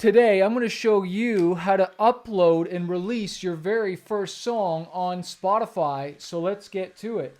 Today, I'm going to show you how to upload and release your very first song on Spotify. So let's get to it.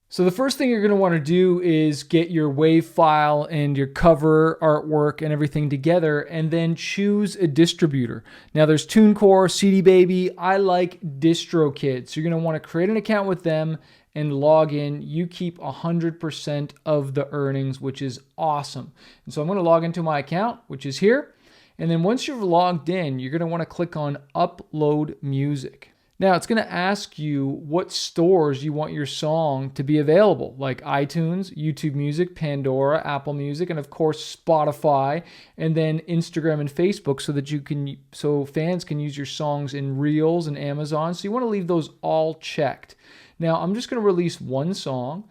So the first thing you're going to want to do is get your WAV file and your cover artwork and everything together, and then choose a distributor. Now there's TuneCore, CD Baby. I like DistroKid. So you're going to want to create an account with them and log in. You keep 100% of the earnings, which is awesome. And so I'm going to log into my account, which is here. And then once you've logged in, you're going to want to click on Upload Music. Now it's going to ask you what stores you want your song to be available, like iTunes, YouTube Music, Pandora, Apple Music, and of course Spotify, and then Instagram and Facebook, so fans can use your songs in Reels and Amazon. So you want to leave those all checked. Now I'm just going to release one song.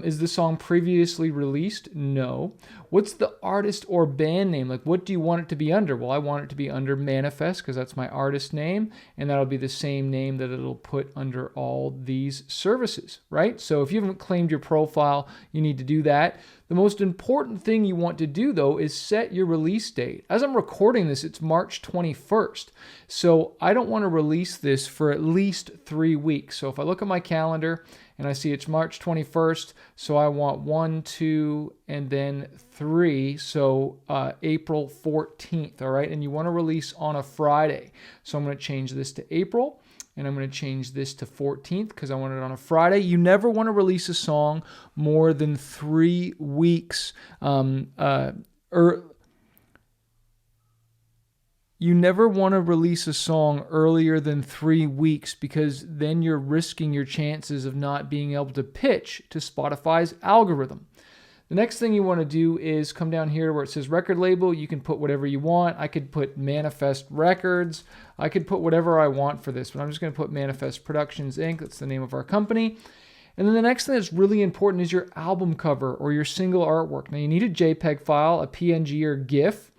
Is the song previously released? No. What's the artist or band name? Like, what do you want it to be under? Well, I want it to be under Manifest because that's my artist name, and that'll be the same name that it'll put under all these services, right? So if you haven't claimed your profile, you need to do that. The most important thing you want to do, though, is set your release date. As I'm recording this, it's March 21st. So I don't want to release this for at least 3 weeks. So if I look at my calendar and I see it's March 21st, so I want 1, 2, and then 3, so April 14th, all right? And you want to release on a Friday. So I'm going to change this to April, and I'm going to change this to 14th because I want it on a Friday. You never want to release a song more than 3 weeks You never want to release a song earlier than 3 weeks because then you're risking your chances of not being able to pitch to Spotify's algorithm. The next thing you want to do is come down here where it says record label. You can put whatever you want. I could put Manifest Records. I could put whatever I want for this, but I'm just going to put Manifest Productions Inc. That's the name of our company. And then the next thing that's really important is your album cover or your single artwork. Now you need a JPEG file, a PNG or GIF.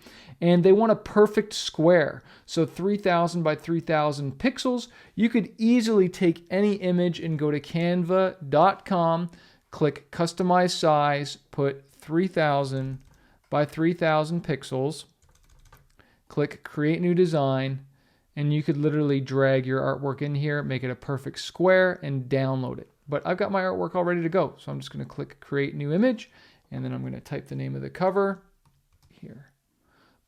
And they want a perfect square. So 3000 by 3000 pixels. You could easily take any image and go to canva.com, click customize size, put 3000 by 3000 pixels, click create new design, and you could literally drag your artwork in here, make it a perfect square, and download it. But I've got my artwork all ready to go. So I'm just going to click create new image, and then I'm going to type the name of the cover here.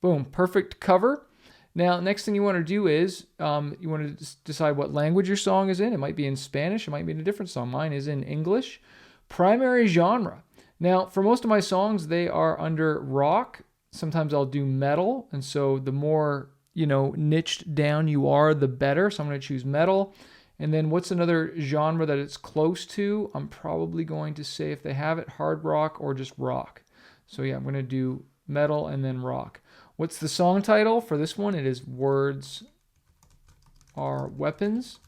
Boom, perfect cover. Now, next thing you want to do is you want to decide what language your song is in. It might be in Spanish. It might be in a different song. Mine is in English. Primary genre. Now, for most of my songs, they are under rock. Sometimes I'll do metal. And so the more, niched down you are, the better. So I'm going to choose metal. And then what's another genre that it's close to? I'm probably going to say, if they have it, hard rock or just rock. So yeah, I'm going to do metal and then rock. What's the song title for this one? It is Words Are Weapons.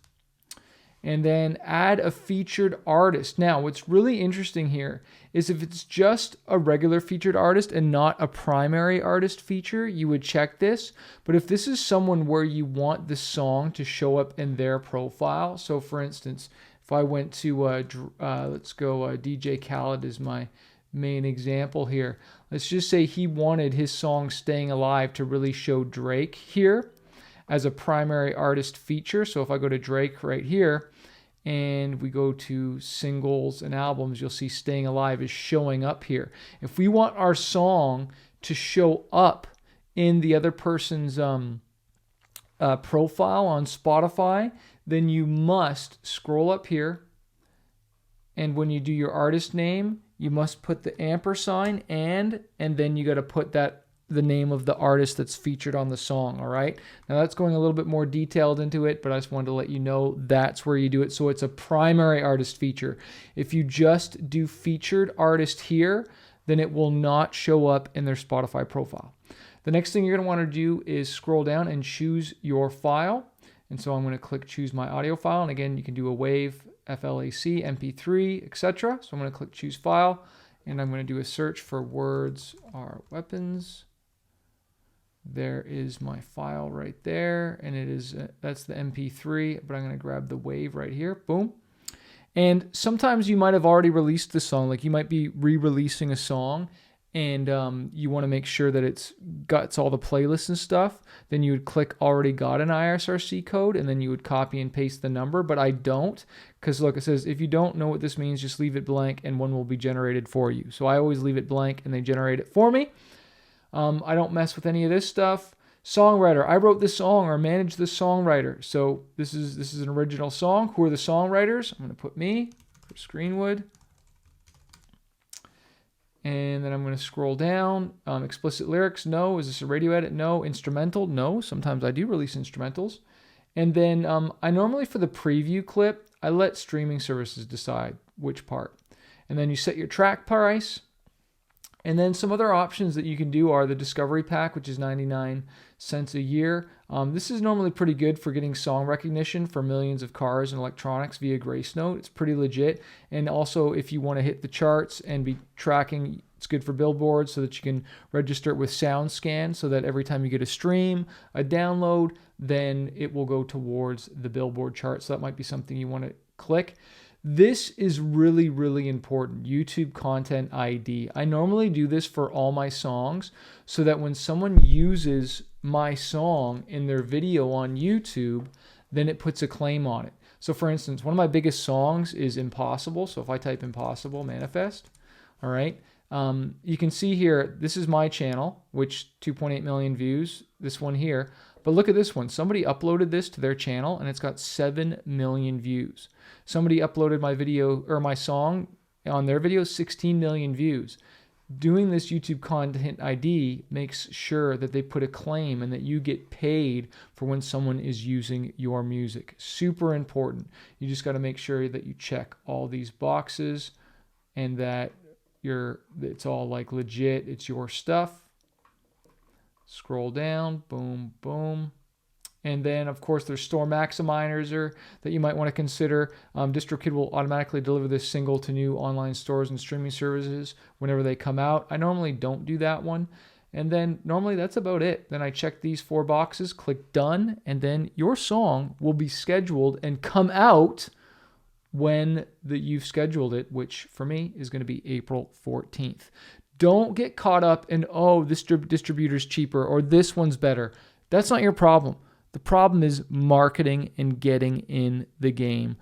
And then add a featured artist. Now, what's really interesting here is if it's just a regular featured artist and not a primary artist feature, you would check this. But if this is someone where you want the song to show up in their profile, so for instance, if I went to, let's go, DJ Khaled is my main example here. Let's just say he wanted his song Staying Alive to really show Drake here as a primary artist feature. So if I go to Drake right here and we go to singles and albums, you'll see Staying Alive is showing up here. If we want our song to show up in the other person's profile on Spotify, then you must scroll up here, and when you do your artist name, you must put the ampersand and then you got to put the name of the artist that's featured on the song, all right? Now that's going a little bit more detailed into it, but I just wanted to let you know that's where you do it. So it's a primary artist feature. If you just do featured artist here, then it will not show up in their Spotify profile. The next thing you're going to want to do is scroll down and choose your file. And so I'm going to click choose my audio file. And again, you can do a WAV, FLAC, MP3, etc. So I'm going to click choose file, and I'm going to do a search for Words Are Weapons. There is my file right there, and it is that's the MP3, but I'm going to grab the WAV right here. Boom. And sometimes you might have already released the song, like you might be re-releasing a song, and you want to make sure that it's got all the playlists and stuff, then you would click already got an ISRC code, and then you would copy and paste the number. But I don't, because look, it says if you don't know what this means, just leave it blank and one will be generated for you. So I always leave it blank and they generate it for me. I don't mess with any of this stuff. Songwriter, I wrote this song or manage this songwriter. So this is an original song. Who are the songwriters? I'm going to put me, Chris Greenwood. And then I'm going to scroll down. Explicit lyrics, no. Is this a radio edit? No. Instrumental? No. Sometimes I do release instrumentals. And then I normally, for the preview clip, I let streaming services decide which part. And then you set your track price. And then some other options that you can do are the Discovery Pack, which is 99 cents a year. This is normally pretty good for getting song recognition for millions of cars and electronics via Grace Note. It's pretty legit. And also, if you want to hit the charts and be tracking, it's good for Billboard so that you can register it with SoundScan so that every time you get a stream, a download, then it will go towards the Billboard chart. So that might be something you want to click. This is really, really important, YouTube Content ID. I normally do this for all my songs so that when someone uses my song in their video on YouTube, then it puts a claim on it. So for instance, one of my biggest songs is Impossible. So if I type Impossible Manifest, all right, you can see here, this is my channel, which 2.8 million views, this one here. But look at this one. Somebody uploaded this to their channel and it's got 7 million views. Somebody uploaded my video or my song on their video, 16 million views. Doing this YouTube Content ID makes sure that they put a claim and that you get paid for when someone is using your music. Super important. You just got to make sure that you check all these boxes and that it's all like legit. It's your stuff. Scroll down, boom, boom. And then, of course, there's Store Maximizer that you might want to consider. DistroKid will automatically deliver this single to new online stores and streaming services whenever they come out. I normally don't do that one. And then normally that's about it. Then I check these 4 boxes, click done, and then your song will be scheduled and come out when you've scheduled it, which for me is going to be April 14th. Don't get caught up in, oh, this distributor's cheaper or this one's better. That's not your problem. The problem is marketing and getting in the game.